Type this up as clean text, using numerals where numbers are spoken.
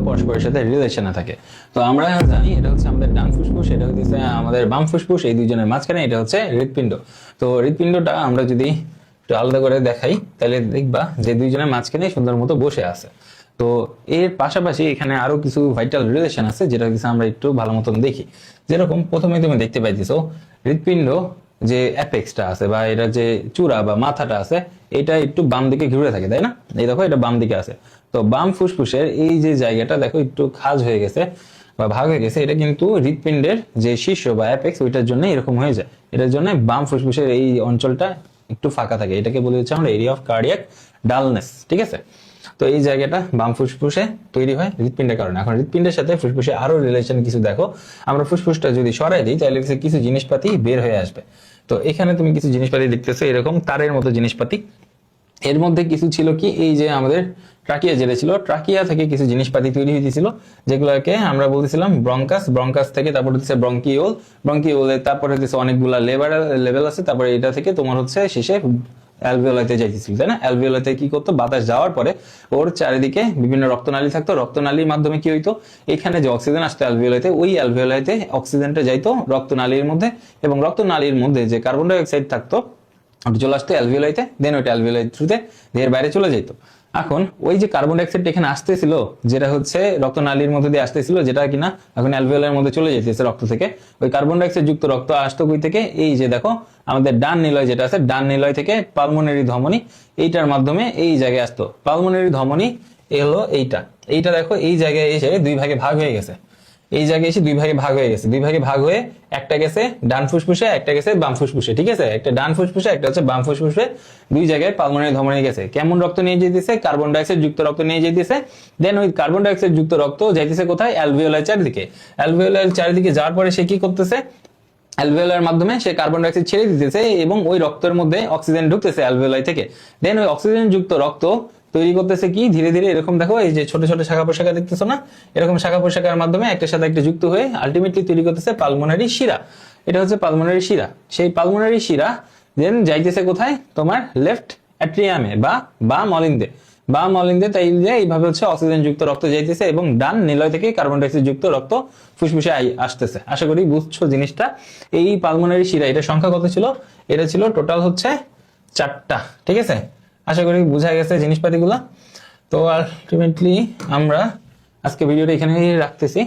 পরস্পরের সাথে রিলেশনে থাকে। তো আমরা জানি এটা হচ্ছে আমাদের ডান ফুসফুস, এটা হচ্ছে আমাদের বাম ফুসফুস, এই দুইজনের মাঝখানে এটা হচ্ছে হৃৎপিণ্ড। তো হৃৎপিণ্ডটা আমরা যদি একটু আলাদা করে দেখাই তাহলে দেখবা যে দুইজনের মাঝখানে সুন্দর মতো বসে আছে। তো এর পাশাপাশি এখানে আরো কিছু ভাইটাল রিলেশন আছে যেটা কিছু আমরা একটু ভালো মতন দেখি। যেরকম প্রথমে তুমি দেখতে পাইতেছো হৃৎপিণ্ড যে অ্যাপেক্সটা আছে বা এটা যে চূড়া বা মাথাটা আছে এটা একটু বাম দিকে ঘুরে থাকে, তাই না? এই দেখো এটা বাম দিকে আছে। তো বাম ফুসফুসের এই যে জায়গাটা দেখো একটু খাজ হয়ে গেছে বা ভাগ হয়ে গেছে, এটা কিন্তু হৃৎপিণ্ডের যে শীর্ষ বা অ্যাপেক্স ওইটার জন্য এরকম হয়ে যায়। এটার জন্য বাম ফুসফুসের এই অঞ্চলটা একটু ফাঁকা থাকে, এটাকে বলে হচ্ছে আমরা এরিয়া অফ কার্ডিয়াক ডালনেস। ঠিক আছে, তো এই জায়গাটা বাম ফুসফুসে তৈরি হয় হৃৎপিণ্ডের কারণে। এখন হৃৎপিণ্ডের সাথে ফুসফুসে আরো রিলেশন কিছু দেখো। আমরা ফুসফুসটা যদি সরাই দিই তাহলে কিছু জিনিসপাতি বের হয়ে আসবে। তো এখানে তুমি কিছু জিনিসপাতি দেখতেছো এরকম তারের মতো জিনিসপাতি। এর মধ্যে কিছু ছিল কি, এই যে আমাদের ট্রাকিয়া যেটা ছিল, ট্রাকিয়া থেকে কিছু জিনিসপাতি তৈরি হয়েছিল যেগুলোকে আমরা বলতেছিলাম ব্রঙ্কাস। ব্রঙ্কাস থেকে তারপর হচ্ছে ব্রঙ্কিওল, ব্রঙ্কিওলে তারপর হচ্ছে অনেকগুলা লেভেল আছে। তারপরে এটা থেকে তোমার হচ্ছে শেষে অ্যালভিওলাইতে যাইতেছিল, তাই না? অ্যালভিওলাইতে কি করতো, বাতাস যাওয়ার পরে ওর চারিদিকে বিভিন্ন রক্তনালী থাকতো, রক্তনালীর মাধ্যমে কি হইতো, এখানে যে অক্সিজেন আসতো অ্যালভিওলাইতে, ওই অ্যালভিওলাইতে অক্সিজেনটা যাইতো রক্তনালীর মধ্যে, এবং রক্তনালীর মধ্যে যে কার্বন ডাই অক্সাইড থাকতো ওটা চলে আসতো অ্যালভিওলাইতে, দেন ওইটা অ্যালভিওলাই থ্রুতে দেহের বাইরে চলে যেত। এখন ওই যে কার্বন ডাইঅক্সাইড এখানে আসতেছিল যেটা হচ্ছে রক্তনালীর মধ্যে দিয়ে আসতেছিল, যেটা কিনা এখন অ্যালভিওলাইয়ের মধ্যে চলে যেতেছে রক্ত থেকে, ওই কার্বন ডাইঅক্সাইড যুক্ত রক্ত আসতো কই থেকে, এই যে দেখো আমাদের ডান নিলয় যেটা আছে, ডান নিলয় থেকে পালমোনারি ধমনী, এইটার মাধ্যমে এই জায়গায় আসতো পালমোনারি ধমনী। হলো এইটা দেখো এই জায়গায় এসে দুই ভাগে ভাগ হয়ে গেছে, এই জায়গায় এসে দুই ভাগে ভাগ হয়ে গেছে, দুই ভাগে ভাগ হয়ে একটা গেছে ডান ফুসফুসে, একটা গেছে বাম ফুসফুসে। ঠিক আছে, একটা ডান ফুসফুসে একটা হচ্ছে বাম ফুসফুসে, দুই জায়গায় পালমোনারি ধমনী গেছে। কেমন রক্ত নিয়ে যেতেছে? কার্বন ডাইঅক্সাইড যুক্ত রক্ত নিয়ে যেতেছে। দেন ওই কার্বন ডাইঅক্সাইড যুক্ত রক্ত যাইতেছে কোথায়? অ্যালভিওলার চারিদিকে। অ্যালভিওলার চারিদিকে যাওয়ার পরে সে কি করতেছে, অ্যালভিওলার মাধ্যমে সে কার্বন ডাইঅক্সাইড ছেড়ে দিতেছে এবং ওই রক্তের মধ্যে অক্সিজেন ঢুকতেছে অ্যালভিওলাই থেকে। দেন ওই অক্সিজেন যুক্ত রক্ত তৈরি করতেছে কি, ধীরে ধীরে এরকম দেখো এই যে ছোট ছোট শাখা প্রশাখা দেখতেছো না, এরকম শাখা প্রশাখার মাধ্যমে একটার সাথে একটা যুক্ত হয়ে আলটিমেটলি তৈরি করতেছে পালমোনারি শিরা। এটা হচ্ছে পালমোনারি শিরা। সেই পালমোনারি শিরা দেন যাইতেছে কোথায়? তোমার লেফট অ্যাট্রিয়ামে বা বাম অলিন্দে, বাম অলিন্দে। তাই যে এইভাবে হচ্ছে অক্সিজেন যুক্ত রক্ত যাইতেছে এবং ডান নিলয় থেকে কার্বন ডাইঅক্সাইড যুক্ত রক্ত ফুসফুসে আসতেছে। আশা করি বুঝছো জিনিসটা। এই পালমোনারি শিরা এটা সংখ্যা কত ছিল? এটা ছিল টোটাল হচ্ছে 4টা। ঠিক আছে, আশা করি বোঝা গেছে জিনিসপাতিগুলো। তো আলটিমেটলি আমরা আজকে ভিডিওটা এখানেই রাখতেছি।